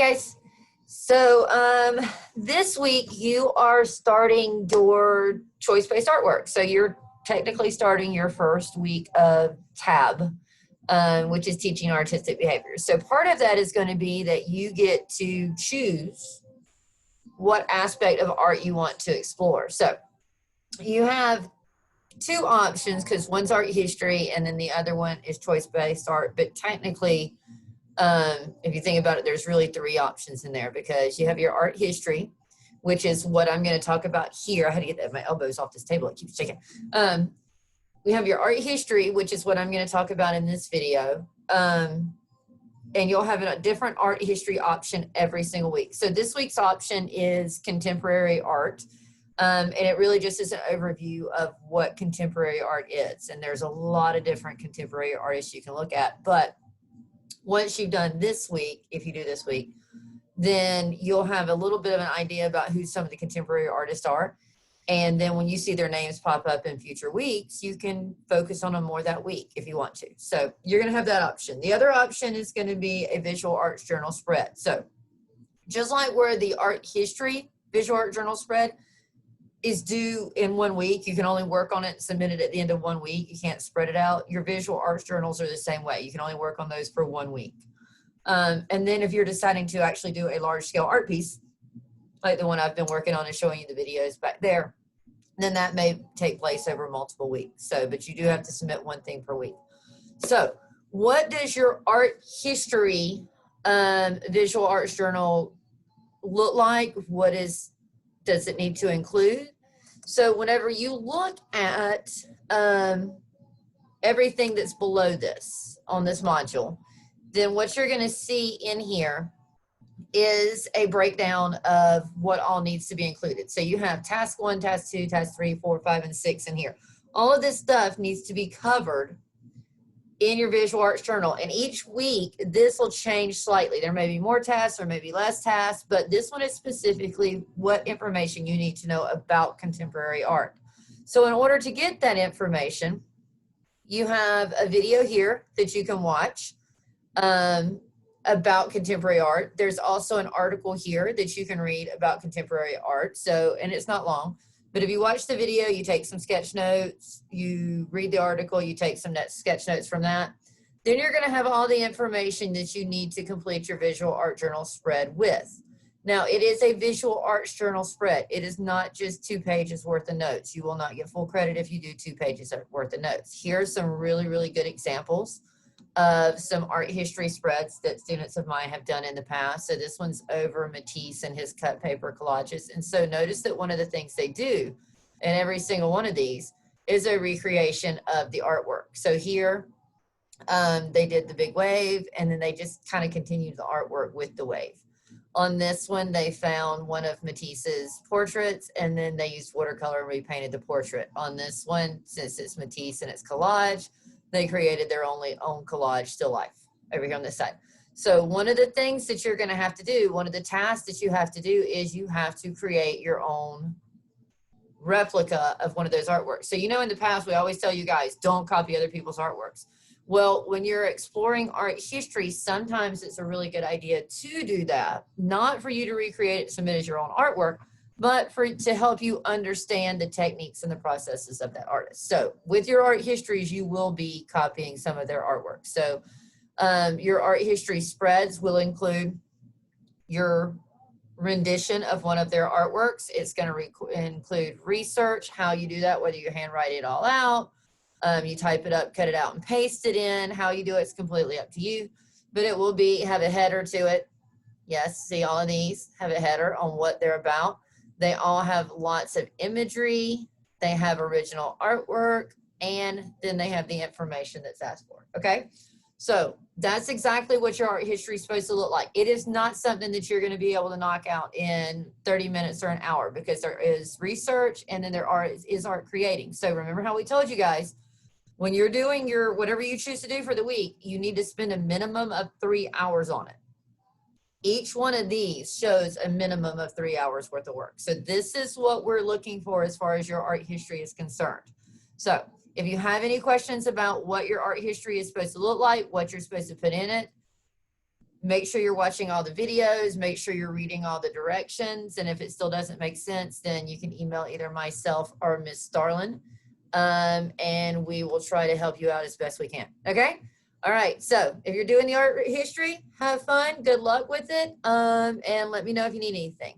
guys. So this week you are starting your choice-based artwork. So you're technically starting your first week of TAB, which is teaching artistic behaviors. So part of that is going to be that you get to choose what aspect of art you want to explore. So you have two options, because one's art history and then the other one is choice-based art. But technically, if you think about it, there's really three options in there, because you have your art history, which is what I'm going to talk about here. I had to get my elbows off this table. It keeps shaking. We have your art history, which is what I'm going to talk about in this video. And you'll have a different art history option every single week. So this week's option is contemporary art. And it really just is an overview of what contemporary art is. And there's a lot of different contemporary artists you can look at. But once you've done this week, if you do this week, then you'll have a little bit of an idea about who some of the contemporary artists are. And then when you see their names pop up in future weeks, you can focus on them more that week if you want to. So you're going to have that option. The other option is going to be a visual arts journal spread. So just like where the art history visual art journal spread is due in 1 week, you can only work on it and submit it at the end of 1 week. You can't spread it out. Your visual arts journals are the same way. You can only work on those for 1 week. And then if you're deciding to actually do a large scale art piece, like the one I've been working on and showing you the videos back there, then that may take place over multiple weeks. So, but you do have to submit one thing per week. So what does your art history visual arts journal look like? What does it need to include? So whenever you look at everything that's below this on this module, then what you're going to see in here is a breakdown of what all needs to be included. So you have task 1, task 2, task 3, 4, 5, and 6 in here. All of this stuff needs to be covered in your visual arts journal. And each week, this will change slightly. There may be more tasks or maybe less tasks, but this one is specifically what information you need to know about contemporary art. So in order to get that information, you have a video here that you can watch about contemporary art. There's also an article here that you can read about contemporary art. So, and it's not long, but if you watch the video, you take some sketch notes, you read the article, you take some sketch notes from that, then you're going to have all the information that you need to complete your visual art journal spread with. Now, it is a visual arts journal spread. It is not just 2 pages worth of notes. You will not get full credit if you do 2 pages worth of notes. Here's some really, really good examples of some art history spreads that students of mine have done in the past. So this one's over Matisse and his cut paper collages. And so notice that one of the things they do in every single one of these is a recreation of the artwork. So here they did the big wave, and then they just kind of continued the artwork with the wave. On this one, they found one of Matisse's portraits, and then they used watercolor and repainted the portrait. On this one, since it's Matisse and it's collage, they created their own collage still life over here on this side. So one of the things that you're going to have to do, one of the tasks that you have to do, is you have to create your own replica of one of those artworks. So, you know, in the past, we always tell you guys, don't copy other people's artworks. Well, when you're exploring art history, sometimes it's a really good idea to do that, not for you to recreate it, submit as your own artwork, but to help you understand the techniques and the processes of that artist. So with your art histories, you will be copying some of their artwork. So your art history spreads will include your rendition of one of their artworks. It's going to include research, how you do that, whether you handwrite it all out, you type it up, cut it out, and paste it in. How you do it's completely up to you, but it will have a header to it. Yes, see, all of these have a header on what they're about. They all have lots of imagery. They have original artwork, and then they have the information that's asked for. Okay, so that's exactly what your art history is supposed to look like. It is not something that you're going to be able to knock out in 30 minutes or an hour, because there is research and then there is art creating. So remember how we told you guys, when you're doing your whatever you choose to do for the week, you need to spend a minimum of 3 hours on it. Each one of these shows a minimum of 3 hours worth of work. So this is what we're looking for as far as your art history is concerned. So if you have any questions about what your art history is supposed to look like, what you're supposed to put in it, make sure you're watching all the videos, make sure you're reading all the directions. And if it still doesn't make sense, then you can email either myself or Miss Starlin. And we will try to help you out as best we can. Okay. All right. So if you're doing the art history, have fun. Good luck with it. And let me know if you need anything.